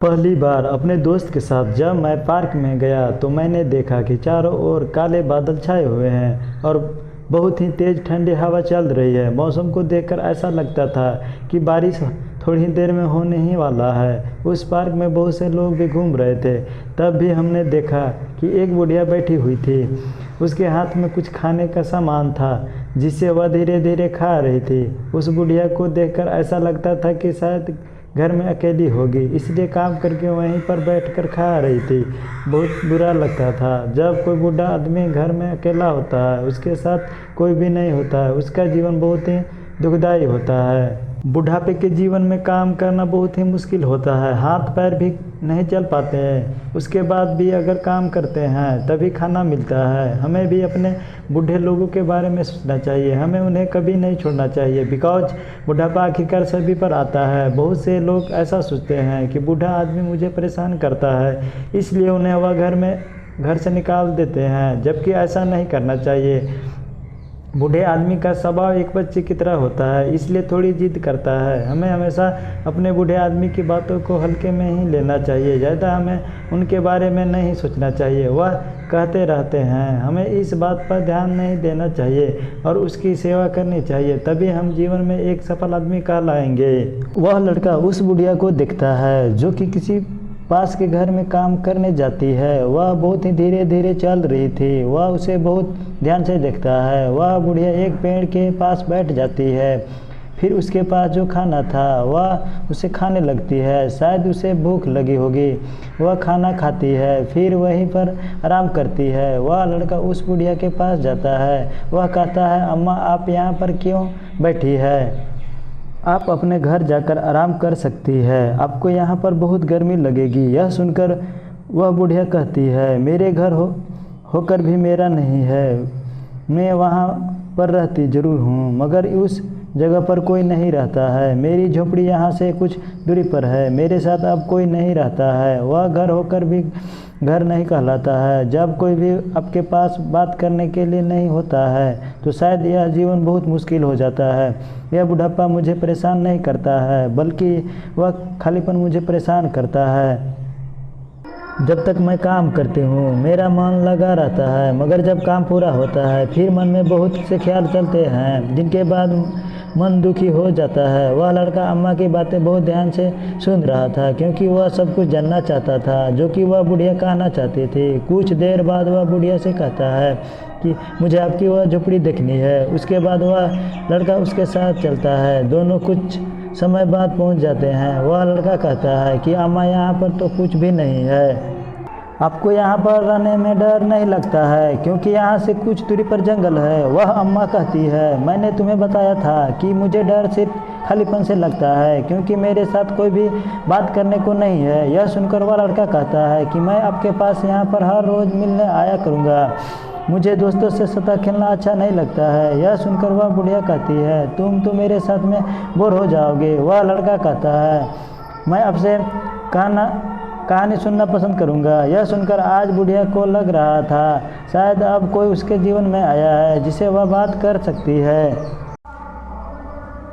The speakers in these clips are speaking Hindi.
पहली बार अपने दोस्त के साथ जब मैं पार्क में गया तो मैंने देखा कि चारों ओर काले बादल छाए हुए हैं और बहुत ही तेज़ ठंडी हवा चल रही है। मौसम को देखकर ऐसा लगता था कि बारिश थोड़ी देर में होने ही वाला है। उस पार्क में बहुत से लोग भी घूम रहे थे। तब भी हमने देखा कि एक बुढ़िया बैठी हुई थी। उसके हाथ में कुछ खाने का सामान था जिसे वह धीरे धीरे खा रही थी। उस बुढ़िया को देखकर ऐसा लगता था कि शायद घर में अकेली होगी, इसलिए काम करके वहीं पर बैठकर खा रही थी। बहुत बुरा लगता था जब कोई बूढ़ा आदमी घर में अकेला होता है, उसके साथ कोई भी नहीं होता है, उसका जीवन बहुत ही दुखदाई होता है। बुढ़ापे के जीवन में काम करना बहुत ही मुश्किल होता है, हाथ पैर भी नहीं चल पाते हैं। उसके बाद भी अगर काम करते हैं तभी खाना मिलता है। हमें भी अपने बूढ़े लोगों के बारे में सोचना चाहिए, हमें उन्हें कभी नहीं छोड़ना चाहिए। बिकॉज बुढ़ापा आखिरकार सभी पर आता है। बहुत से लोग ऐसा सोचते हैं कि बूढ़ा आदमी मुझे परेशान करता है, इसलिए उन्हें वह घर से निकाल देते हैं, जबकि ऐसा नहीं करना चाहिए। बूढ़े आदमी का स्वभाव एक बच्चे की तरह होता है, इसलिए थोड़ी जिद करता है। हमें हमेशा अपने बूढ़े आदमी की बातों को हल्के में ही लेना चाहिए, ज़्यादा हमें उनके बारे में नहीं सोचना चाहिए। वह कहते रहते हैं, हमें इस बात पर ध्यान नहीं देना चाहिए और उसकी सेवा करनी चाहिए, तभी हम जीवन में एक सफल आदमी कहलाएंगे। वह लड़का उस बुढ़िया को देखता है जो कि किसी पास के घर में काम करने जाती है। वह बहुत ही धीरे धीरे चल रही थी। वह उसे बहुत ध्यान से देखता है। वह बुढ़िया एक पेड़ के पास बैठ जाती है, फिर उसके पास जो खाना था वह उसे खाने लगती है। शायद उसे भूख लगी होगी, वह खाना खाती है, फिर वहीं पर आराम करती है। वह लड़का उस बुढ़िया के पास जाता है। वह कहता है, अम्मा आप यहाँ पर क्यों बैठी है? आप अपने घर जाकर आराम कर सकती है, आपको यहाँ पर बहुत गर्मी लगेगी। यह सुनकर वह बुढ़िया कहती है, मेरे घर होकर भी मेरा नहीं है। मैं वहाँ पर रहती ज़रूर हूँ, मगर उस जगह पर कोई नहीं रहता है। मेरी झोपड़ी यहाँ से कुछ दूरी पर है, मेरे साथ अब कोई नहीं रहता है। वह घर होकर भी घर नहीं कहलाता है। जब कोई भी आपके पास बात करने के लिए नहीं होता है तो शायद यह जीवन बहुत मुश्किल हो जाता है। यह बुढ़ापा मुझे परेशान नहीं करता है, बल्कि वह खालीपन मुझे परेशान करता है। जब तक मैं काम करती हूँ मेरा मन लगा रहता है, मगर जब काम पूरा होता है फिर मन में बहुत से ख्याल चलते हैं, जिनके बाद मन दुखी हो जाता है। वह लड़का अम्मा की बातें बहुत ध्यान से सुन रहा था, क्योंकि वह सब कुछ जानना चाहता था जो कि वह बुढ़िया कहना चाहती थी। कुछ देर बाद वह बुढ़िया से कहता है कि मुझे आपकी वह झोपड़ी देखनी है। उसके बाद वह लड़का उसके साथ चलता है। दोनों कुछ समय बाद पहुंच जाते हैं। वह लड़का कहता है कि अम्मा यहाँ पर तो कुछ भी नहीं है, आपको यहाँ पर रहने में डर नहीं लगता है, क्योंकि यहाँ से कुछ दूरी पर जंगल है। वह अम्मा कहती है, मैंने तुम्हें बताया था कि मुझे डर सिर्फ खालीपन से लगता है, क्योंकि मेरे साथ कोई भी बात करने को नहीं है। यह सुनकर वह लड़का कहता है कि मैं आपके पास यहाँ पर हर रोज़ मिलने आया करूँगा, मुझे दोस्तों से सतह खेलना अच्छा नहीं लगता है। यह सुनकर वह बुढ़िया कहती है, तुम तो मेरे साथ में बोर हो जाओगे। वह लड़का कहता है, मैं आपसे कहानी सुनना पसंद करूंगा। यह सुनकर आज बुढ़िया को लग रहा था शायद अब कोई उसके जीवन में आया है जिसे वह बात कर सकती है।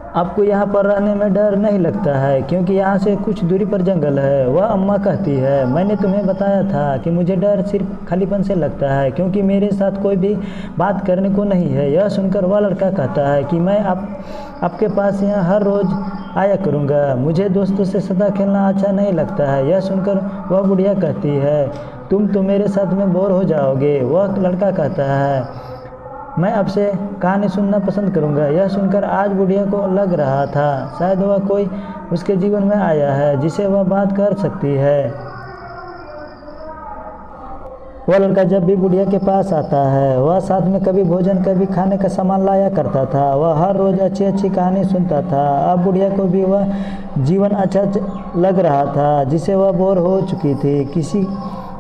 आपको यहाँ पर रहने में डर नहीं लगता है, क्योंकि यहाँ से कुछ दूरी पर जंगल है। वह अम्मा कहती है, मैंने तुम्हें बताया था कि मुझे डर सिर्फ खालीपन से लगता है, क्योंकि मेरे साथ कोई भी बात करने को नहीं है। यह सुनकर वह लड़का कहता है कि मैं आपके पास यहाँ हर रोज़ आया करूँगा, मुझे दोस्तों से सदा खेलना अच्छा नहीं लगता है। यह सुनकर वह बुढ़िया कहती है, तुम तो मेरे साथ में बोर हो जाओगे। वह लड़का कहता है, मैं आपसे कहानी सुनना पसंद करूंगा। यह सुनकर आज बुढ़िया को लग रहा था शायद वह कोई उसके जीवन में आया है जिसे वह बात कर सकती है। वह लड़का जब भी बुढ़िया के पास आता है वह साथ में कभी भोजन कभी खाने का सामान लाया करता था। वह हर रोज़ अच्छी अच्छी कहानी सुनता था। अब बुढ़िया को भी वह जीवन अच्छा लग रहा था जिसे वह बोर हो चुकी थी। किसी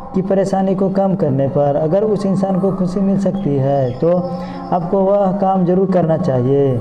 की परेशानी को कम करने पर अगर उस इंसान को खुशी मिल सकती है तो आपको वह काम जरूर करना चाहिए।